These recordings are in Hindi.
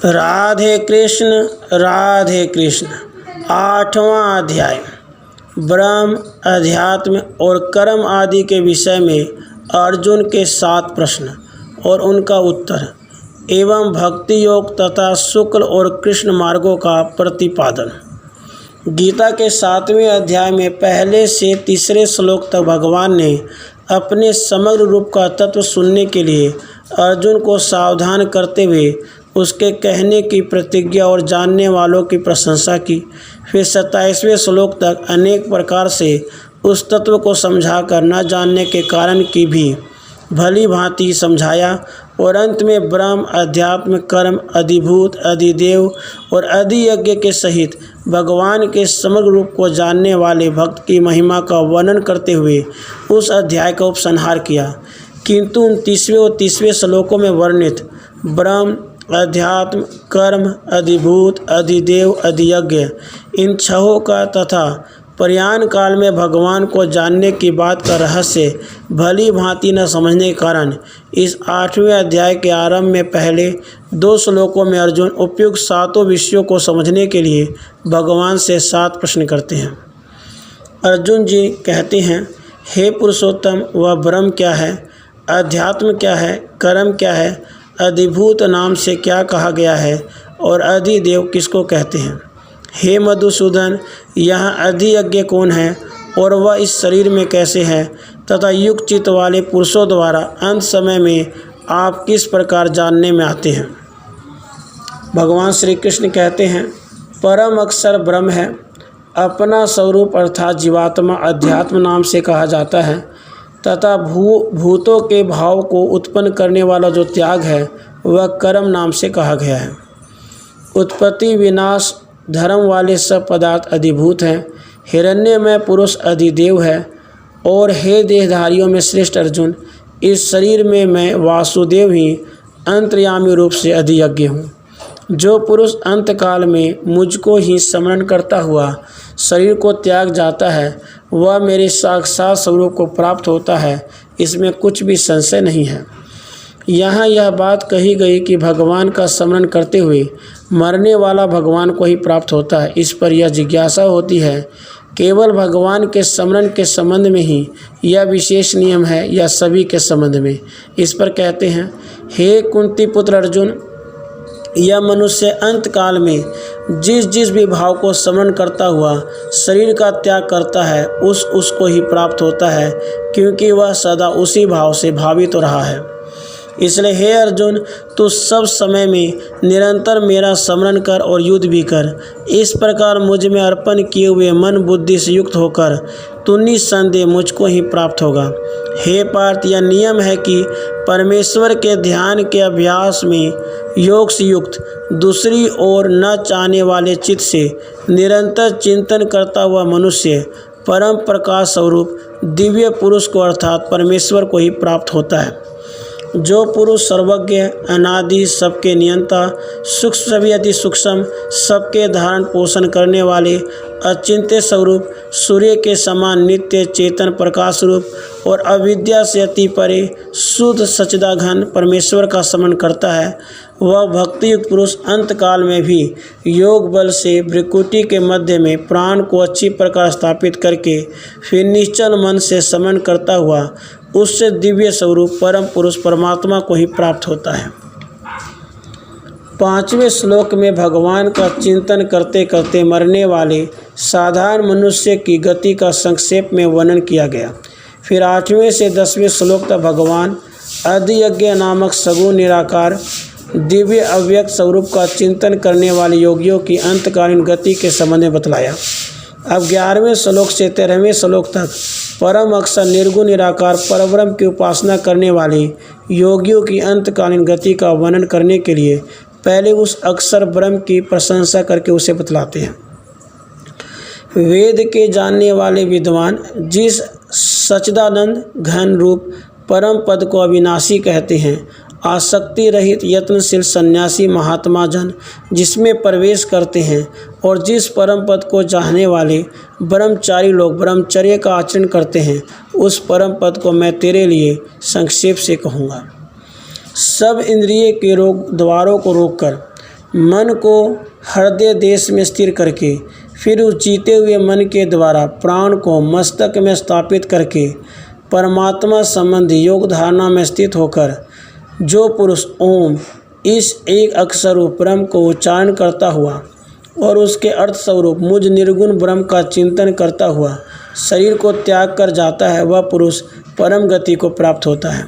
राधे कृष्ण। 8वां अध्याय ब्रह्म, अध्यात्म और कर्म आदि के विषय में अर्जुन के 7 प्रश्न और उनका उत्तर एवं भक्ति योग तथा शुक्ल और कृष्ण मार्गों का प्रतिपादन। गीता के 7वें अध्याय में पहले से तीसरे श्लोक तक भगवान ने अपने समग्र रूप का तत्व सुनने के लिए अर्जुन को सावधान करते हुए उसके कहने की प्रतिज्ञा और जानने वालों की प्रशंसा की। फिर 27वें श्लोक तक अनेक प्रकार से उस तत्व को समझाकर न जानने के कारण की भी भली भांति समझाया और अंत में ब्रह्म, अध्यात्म, कर्म, अधिभूत, अधिदेव और अधियज्ञ के सहित भगवान के समग्र रूप को जानने वाले भक्त की महिमा का वर्णन करते हुए उस अध्याय का उपसंहार किया। किंतु 29वें और 30वें श्लोकों में वर्णित ब्रह्म, अध्यात्म, कर्म, अधिभूत, अधिदेव, अधियज्ञ इन 6 का तथा प्रयाण काल में भगवान को जानने की बात का रहस्य भली भांति न समझने के कारण इस 8वें अध्याय के आरंभ में पहले 2 श्लोकों में अर्जुन उपयुक्त 7 विषयों को समझने के लिए भगवान से 7 प्रश्न करते हैं। अर्जुन जी कहते हैं, हे पुरुषोत्तम, वह ब्रह्म क्या है, अध्यात्म क्या है, कर्म क्या है, अधिभूत नाम से क्या कहा गया है और अधिदेव किसको कहते हैं। हे मधुसूदन, यहाँ अधियज्ञ कौन है और वह इस शरीर में कैसे है तथा युक्त चित्त वाले पुरुषों द्वारा अंत समय में आप किस प्रकार जानने में आते हैं। भगवान श्री कृष्ण कहते हैं, परम अक्षर ब्रह्म है। अपना स्वरूप अर्थात जीवात्मा अध्यात्म नाम से कहा जाता है तथा भूतों के भाव को उत्पन्न करने वाला जो त्याग है वह कर्म नाम से कहा गया है। उत्पत्ति, विनाश, धर्म वाले सब पदार्थ अधिभूत हैं। हिरण्यमय पुरुष अधिदेव है। और हे देहधारियों में श्रेष्ठ अर्जुन, इस शरीर में मैं वासुदेव ही अंतर्यामी रूप से अधियज्ञ हूँ। जो पुरुष अंतकाल में मुझको ही स्मरण करता हुआ शरीर को त्याग जाता है वह मेरे साक्षात स्वरूप को प्राप्त होता है, इसमें कुछ भी संशय नहीं है। यहाँ यह बात कही गई कि भगवान का स्मरण करते हुए मरने वाला भगवान को ही प्राप्त होता है। इस पर यह जिज्ञासा होती है, केवल भगवान के स्मरण के संबंध में ही यह विशेष नियम है या सभी के संबंध में। इस पर कहते हैं, हे कुंती पुत्र अर्जुन, यह मनुष्य अंत काल में जिस भी भाव को स्मरण करता हुआ शरीर का त्याग करता है उसको ही प्राप्त होता है, क्योंकि वह सदा उसी भाव से भावित हो रहा है। इसलिए हे अर्जुन, तू सब समय में निरंतर मेरा स्मरण कर और युद्ध भी कर। इस प्रकार मुझ में अर्पण किए हुए मन बुद्धि से युक्त होकर तू निस्संदेह मुझको ही प्राप्त होगा। हे पार्थ, यह नियम है कि परमेश्वर के ध्यान के अभ्यास में योग से युक्त दूसरी ओर न चाहने वाले चित्त से निरंतर चिंतन करता हुआ मनुष्य परम प्रकाश स्वरूप दिव्य पुरुष को अर्थात परमेश्वर को ही प्राप्त होता है। जो पुरुष सर्वज्ञ, अनादि, सबके नियंता, सूक्ष्म सभी अति सूक्ष्म, सबके धारण पोषण करने वाले, अचिंत्य स्वरूप, सूर्य के समान नित्य चेतन प्रकाश रूप और अविद्या से अति परे शुद्ध सच्चिदाघन परमेश्वर का स्मरण करता है, वह भक्तियुक्त पुरुष अंतकाल में भी योग बल से भ्रुकुटी के मध्य में प्राण को अच्छी प्रकार स्थापित करके फिर निश्चल मन से स्मरण करता हुआ उससे दिव्य स्वरूप परम पुरुष परमात्मा को ही प्राप्त होता है। 5वें श्लोक में भगवान का चिंतन करते करते मरने वाले साधारण मनुष्य की गति का संक्षेप में वर्णन किया गया। फिर 8वें से 10वें श्लोक तक भगवान अधियज्ञ नामक सगुण निराकार दिव्य अव्यक्त स्वरूप का चिंतन करने वाले योगियों की अंतकालीन गति के संबंध में बतलाया। अब 11वें श्लोक से 13वें श्लोक तक परम अक्षर निर्गुण निराकार परब्रह्म की उपासना करने वाले योगियों की अंतकालीन गति का वर्णन करने के लिए पहले उस अक्षर ब्रह्म की प्रशंसा करके उसे बतलाते हैं। वेद के जानने वाले विद्वान जिस सच्चिदानंद घन रूप परम पद को अविनाशी कहते हैं, आसक्ति रहित यत्नशील सन्यासी महात्मा जन जिसमें प्रवेश करते हैं और जिस परम पद को चाहने वाले ब्रह्मचारी लोग ब्रह्मचर्य का आचरण करते हैं, उस परम पद को मैं तेरे लिए संक्षेप से कहूँगा। सब इंद्रिय के द्वारों को रोककर मन को हृदय देश में स्थिर करके फिर उस जीते हुए मन के द्वारा प्राण को मस्तक में स्थापित करके परमात्मा संबंधी योग धारणा में स्थित होकर जो पुरुष ओम इस एक अक्षर रूप ब्रह्म को उच्चारण करता हुआ और उसके अर्थ स्वरूप मुझ निर्गुण ब्रह्म का चिंतन करता हुआ शरीर को त्याग कर जाता है, वह पुरुष परम गति को प्राप्त होता है।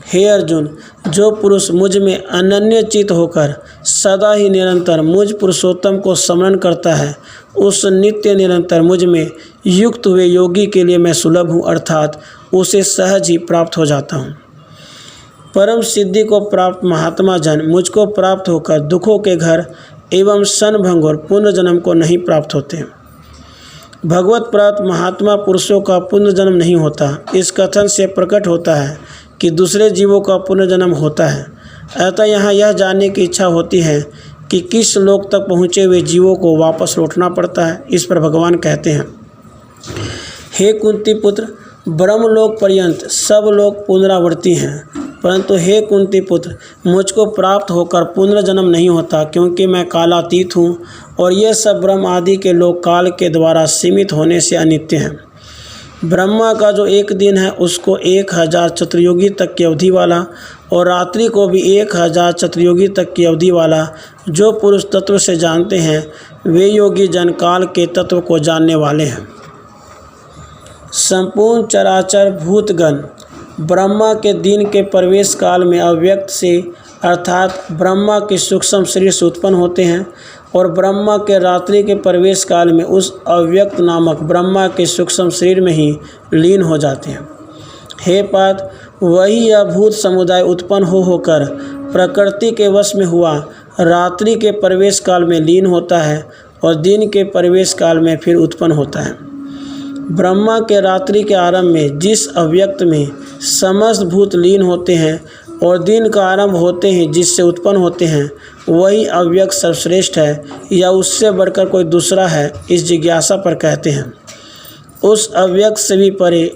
हे अर्जुन, जो पुरुष मुझ में अनन्य चित होकर सदा ही निरंतर मुझ पुरुषोत्तम को स्मरण करता है, उस नित्य निरंतर मुझ में युक्त हुए योगी के लिए मैं सुलभ हूँ, अर्थात उसे सहज ही प्राप्त हो जाता हूँ। परम सिद्धि को प्राप्त महात्मा जन मुझको प्राप्त होकर दुखों के घर एवं क्षणभंग और पुनर्जन्म को नहीं प्राप्त होते। भगवत प्राप्त महात्मा पुरुषों का पुनर्जन्म नहीं होता। इस कथन से प्रकट होता है कि दूसरे जीवों का पुनर्जन्म होता है। अतः यहाँ यह जानने की इच्छा होती है कि किस लोक तक पहुँचे हुए जीवों को वापस लौटना पड़ता है। इस पर भगवान कहते हैं, हे कुंती पुत्र, ब्रह्मलोक पर्यंत सब लोग पुनरावर्ती हैं, परंतु हे कुंती पुत्र, मुझको प्राप्त होकर पुनर्जन्म नहीं होता, क्योंकि मैं कालातीत हूँ और ये सब ब्रह्म आदि के लोग काल के द्वारा सीमित होने से अनित्य हैं। ब्रह्मा का जो एक दिन है उसको 1000 चतुर्युगी तक की अवधि वाला और रात्रि को भी 1000 चतुर्युगी तक की अवधि वाला जो पुरुष तत्व से जानते हैं, वे योगी जन काल के तत्व को जानने वाले हैं। संपूर्ण चराचर भूतगण ब्रह्मा के दिन के प्रवेश काल में अव्यक्त से अर्थात ब्रह्मा के सूक्ष्म शरीर से उत्पन्न होते हैं और ब्रह्मा के रात्रि के प्रवेश काल में उस अव्यक्त नामक ब्रह्मा के सूक्ष्म शरीर में ही लीन हो जाते हैं। हे पार्थ, वही यह भूत समुदाय उत्पन्न होकर प्रकृति के वश में हुआ रात्रि के प्रवेश काल में लीन होता है और दिन के प्रवेश काल में फिर उत्पन्न होता है। ब्रह्मा के रात्रि के आरंभ में जिस अव्यक्त में समस्त भूत लीन होते हैं और दिन का आरंभ होते हैं जिससे उत्पन्न होते हैं, वही अव्यक्त सर्वश्रेष्ठ है या उससे बढ़कर कोई दूसरा है, इस जिज्ञासा पर कहते हैं। उस अव्यक्त से भी परे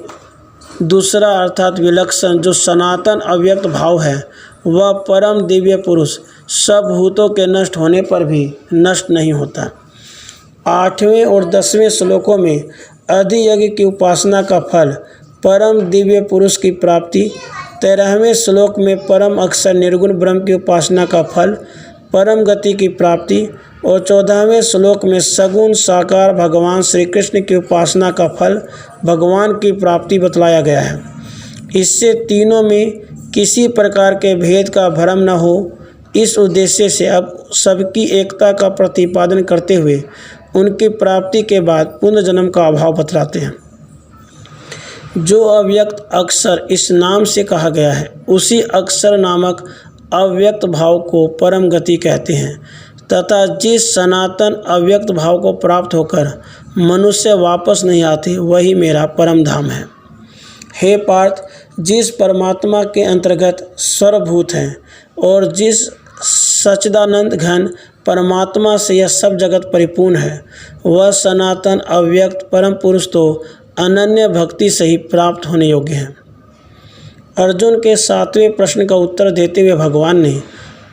दूसरा अर्थात विलक्षण जो सनातन अव्यक्त भाव है, वह परम दिव्य पुरुष सब भूतों के नष्ट होने पर भी नष्ट नहीं होता। 8वें और 10वें श्लोकों में अधियज्ञ की उपासना का फल परम दिव्य पुरुष की प्राप्ति, 13वें श्लोक में परम अक्षर निर्गुण ब्रह्म की उपासना का फल परम गति की प्राप्ति और 14वें श्लोक में सगुण साकार भगवान श्री कृष्ण की उपासना का फल भगवान की प्राप्ति बतलाया गया है। इससे तीनों में किसी प्रकार के भेद का भ्रम न हो, इस उद्देश्य से अब सबकी एकता का प्रतिपादन करते हुए उनकी प्राप्ति के बाद पुनर्जन्म का अभाव बतलाते हैं। जो अव्यक्त अक्षर इस नाम से कहा गया है, उसी अक्षर नामक अव्यक्त भाव को परम गति कहते हैं तथा जिस सनातन अव्यक्त भाव को प्राप्त होकर मनुष्य वापस नहीं आते, वही मेरा परम धाम है। हे पार्थ, जिस परमात्मा के अंतर्गत सर्वभूत हैं और जिस सच्चिदानंद घन परमात्मा से यह सब जगत परिपूर्ण है, वह सनातन अव्यक्त परम पुरुष तो अनन्य भक्ति से ही प्राप्त होने योग्य है। अर्जुन के 7वें प्रश्न का उत्तर देते हुए भगवान ने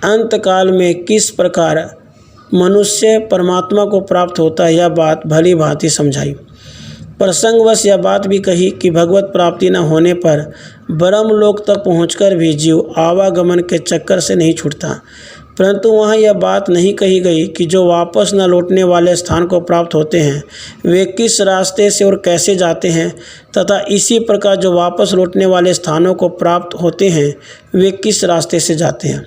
अंतकाल में किस प्रकार मनुष्य परमात्मा को प्राप्त होता है, यह बात भली भांति समझाई। प्रसंगवश यह बात भी कही कि भगवत प्राप्ति न होने पर ब्रह्मलोक तक पहुंचकर भी जीव आवागमन के चक्कर से नहीं छूटता, परंतु वहाँ यह बात नहीं कही गई कि जो वापस न लौटने वाले स्थान को प्राप्त होते हैं वे किस रास्ते से और कैसे जाते हैं, तथा इसी प्रकार जो वापस लौटने वाले स्थानों को प्राप्त होते हैं वे किस रास्ते से जाते हैं।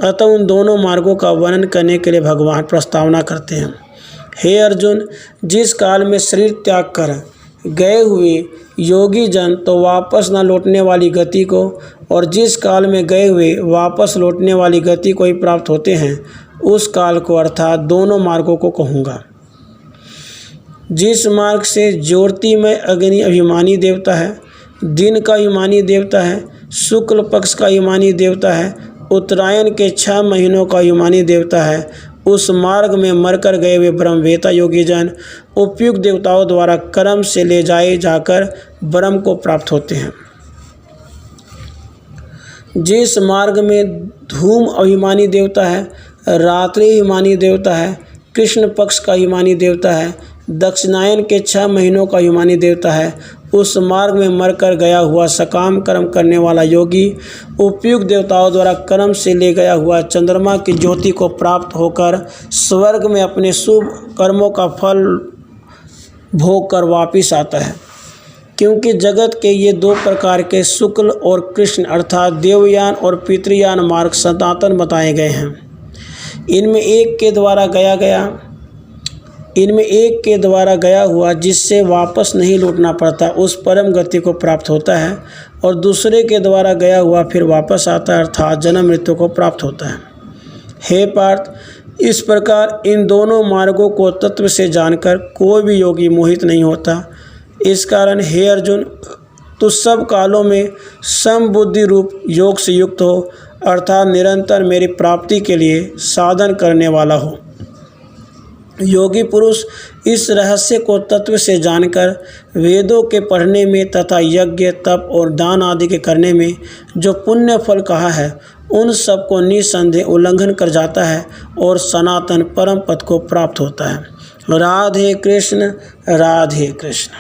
अतः उन दोनों मार्गों का वर्णन करने के लिए भगवान प्रस्तावना करते हैं। हे अर्जुन, जिस काल में शरीर त्याग कर गए हुए योगी जन तो वापस न लौटने वाली गति को और जिस काल में गए हुए वापस लौटने वाली गति को ही प्राप्त होते हैं, उस काल को अर्थात दोनों मार्गों को कहूँगा। जिस मार्ग से ज्योतिमय अग्नि अभिमानी देवता है, दिन का अभिमानी देवता है, शुक्ल पक्ष का अभिमानी देवता है, उत्तरायण के 6 महीनों का अभिमानी देवता है, उस मार्ग में मरकर गए हुए ब्रह्मवेता योगी जन उपयुक्त देवताओं द्वारा कर्म से ले जाए जाकर ब्रह्म को प्राप्त होते हैं। जिस मार्ग में धूम अभिमानी देवता है, रात्रि हिमानी देवता है, कृष्ण पक्ष का हिमानी देवता है, दक्षिणायन के 6 महीनों का हिमानी देवता है, उस मार्ग में मरकर गया हुआ सकाम कर्म करने वाला योगी, उपयुक्त देवताओं द्वारा कर्म से ले गया हुआ चंद्रमा की ज्योति को प्राप्त होकर स्वर्ग में अपने शुभ कर्मों का फल भोग कर वापिस आता है। क्योंकि जगत के ये 2 प्रकार के शुक्ल और कृष्ण अर्थात देवयान और पितृयान मार्ग सनातन बताए गए हैं। इनमें एक के द्वारा गया हुआ जिससे वापस नहीं लौटना पड़ता उस परम गति को प्राप्त होता है, और दूसरे के द्वारा गया हुआ फिर वापस आता है अर्थात जन्म मृत्यु को प्राप्त होता है। हे पार्थ, इस प्रकार इन दोनों मार्गों को तत्व से जानकर कोई भी योगी मोहित नहीं होता। इस कारण हे अर्जुन, तू सब कालों में समबुद्धि रूप योग से युक्त हो अर्थात निरंतर मेरी प्राप्ति के लिए साधन करने वाला हो। योगी पुरुष इस रहस्य को तत्व से जानकर वेदों के पढ़ने में तथा यज्ञ तप और दान आदि के करने में जो पुण्य फल कहा है उन सब को निसंदेह उल्लंघन कर जाता है और सनातन परम पद को प्राप्त होता है। राधे कृष्ण राधे कृष्ण।